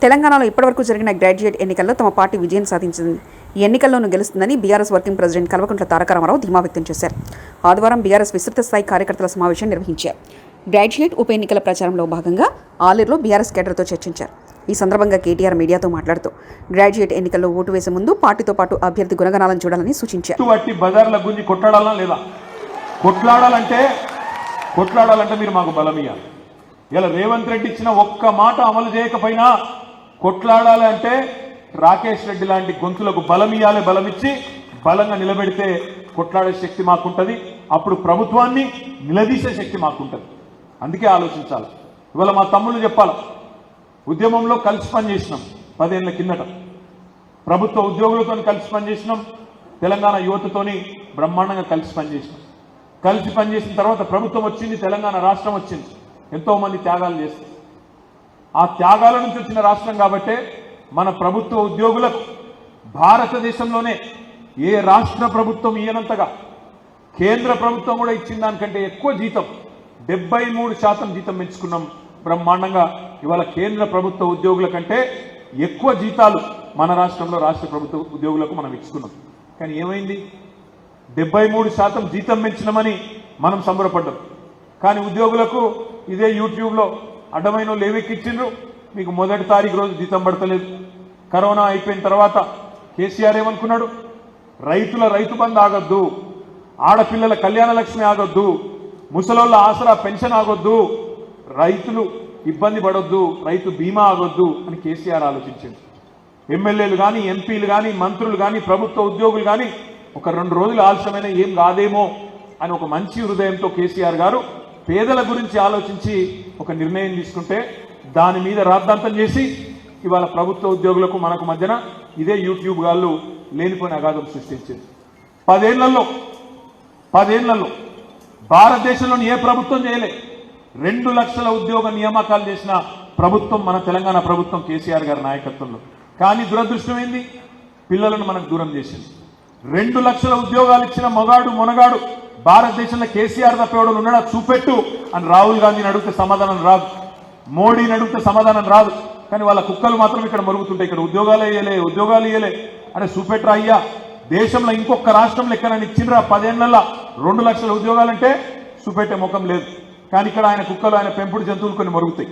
తెలంగాణలో ఇప్పటివరకు జరిగిన గ్రాడ్యుయేట్ ఎన్నికల్లో తమ పార్టీ విజయం సాధించింది. ఈ ఎన్నికల్లోనూ గెలుస్తుందని BRS working president Kalvakuntla Taraka Ramarao ధీమా వ్యక్తం చేశారు. ఆదివారం బీఆర్ఎస్ విస్తృత స్థాయి కార్యకర్తల సమావేశం నిర్వహించారు. గ్రాడ్యుయేట్ ఉప ఎన్నికల ప్రచారంలో భాగంగా ఆలేరులో బీఆర్ఎస్ కేడర్తో చర్చించారు. ఈ సందర్భంగా కేటీఆర్ మీడియాతో మాట్లాడుతూ గ్రాడ్యుయేట్ ఎన్నికల్లో ఓటు వేసే ముందు పార్టీతో పాటు అభ్యర్థి గుణగణాలను చూడాలని సూచించారు. కొట్లాడాలంటే మీరు మాకు బలం ఇవ్వాలి. ఇలా రేవంత్ రెడ్డి ఇచ్చిన ఒక్క మాట అమలు చేయకపోయినా కొట్లాడాలి అంటే రాకేష్ రెడ్డి లాంటి గొంతులకు బలం ఇవ్వాలి. బలం ఇచ్చి బలంగా నిలబెడితే కొట్లాడే శక్తి మాకుంటుంది. అప్పుడు ప్రభుత్వాన్ని నిలదీసే శక్తి మాకుంటుంది. అందుకే ఆలోచించాలి. ఇవాళ మా తమ్ముళ్ళు చెప్పాలి, ఉద్యమంలో కలిసి పనిచేసినాం. 10 ఏళ్ల కిందట ప్రభుత్వ ఉద్యోగులతో కలిసి పనిచేసినాం. తెలంగాణ యువతతోని బ్రహ్మాండంగా కలిసి పనిచేసినాం. కలిసి పనిచేసిన తర్వాత ప్రభుత్వం వచ్చింది, తెలంగాణ రాష్ట్రం వచ్చింది. ఎంతో మంది త్యాగాలు చేస్తారు. ఆ త్యాగాల నుంచి వచ్చిన రాష్ట్రం కాబట్టే మన ప్రభుత్వ ఉద్యోగులకు భారతదేశంలోనే ఏ రాష్ట్ర ప్రభుత్వం ఇయ్యనంతగా కేంద్ర ప్రభుత్వం కూడా ఇచ్చిన దానికంటే ఎక్కువ జీతం 73% జీతం పెంచుకున్నాం. బ్రహ్మాండంగా ఇవాళ కేంద్ర ప్రభుత్వ ఉద్యోగుల కంటే ఎక్కువ జీతాలు మన రాష్ట్రంలో రాష్ట్ర ప్రభుత్వ ఉద్యోగులకు మనం ఇచ్చుకున్నాం. కానీ ఏమైంది? 73% జీతం పెంచినామని మనం సంబరపడ్డాం. కానీ ఉద్యోగులకు ఇదే యూట్యూబ్లో అడ్డమైన వాళ్ళు ఏవెక్కిచ్చిండ్రు, మీకు మొదటి తారీఖు రోజు జీతం పడతలేదు. కరోనా అయిపోయిన తర్వాత కేసీఆర్ ఏమనుకున్నాడు? రైతు బంధు ఆగొద్దు, ఆడపిల్లల కళ్యాణ లక్ష్మి ఆగొద్దు, ముసలోళ్ళ ఆసరా పెన్షన్ ఆగొద్దు, రైతులు ఇబ్బంది పడొద్దు, రైతు బీమా ఆగొద్దు అని కేసీఆర్ ఆలోచించింది. ఎమ్మెల్యేలు కానీ, ఎంపీలు కానీ, మంత్రులు కానీ, ప్రభుత్వ ఉద్యోగులు కానీ ఒక 2 రోజులు ఆలస్యమైన ఏం కాదేమో అని ఒక మంచి హృదయంతో కేసీఆర్ గారు పేదల గురించి ఆలోచించి ఒక నిర్ణయం తీసుకుంటే దాని మీద రాద్ధాంతం చేసి ఇవాళ ప్రభుత్వ ఉద్యోగులకు మనకు మధ్యన ఇదే యూట్యూబ్ గాళ్ళు లేనిపోయిన అగాధం సృష్టించింది. 10 ఏళ్లలో భారతదేశంలోని ఏ ప్రభుత్వం చేయలే. 2 లక్షల ఉద్యోగ నియామకాలు చేసిన ప్రభుత్వం మన తెలంగాణ ప్రభుత్వం కేసీఆర్ గారి నాయకత్వంలో. కానీ దురదృష్టం ఏంది? పిల్లలను మనకు దూరం చేసింది. 2 లక్షల ఉద్యోగాలు ఇచ్చిన మొనగాడు భారతదేశంలో కేసీఆర్ తప్పేవాడు ఉన్నాడా చూపెట్టు అని రాహుల్ గాంధీని అడిగితే సమాధానం రాదు, మోడీని అడిగితే సమాధానం రాదు. కానీ వాళ్ళ కుక్కలు మాత్రం ఇక్కడ మరుగుతుంటాయి. ఇక్కడ ఉద్యోగాలు ఇయ్యలే అంటే చూపెట్టరా అయ్యా. దేశంలో ఇంకొక రాష్ట్రంలో ఎక్కడైనా ఇచ్చిండ్రా 10 ఏళ్లలో 2 లక్షల ఉద్యోగాలంటే చూపెట్టే ముఖం లేదు. కానీ ఇక్కడ ఆయన కుక్కలు, ఆయన పెంపుడు జంతువులు కొన్ని మరుగుతాయి.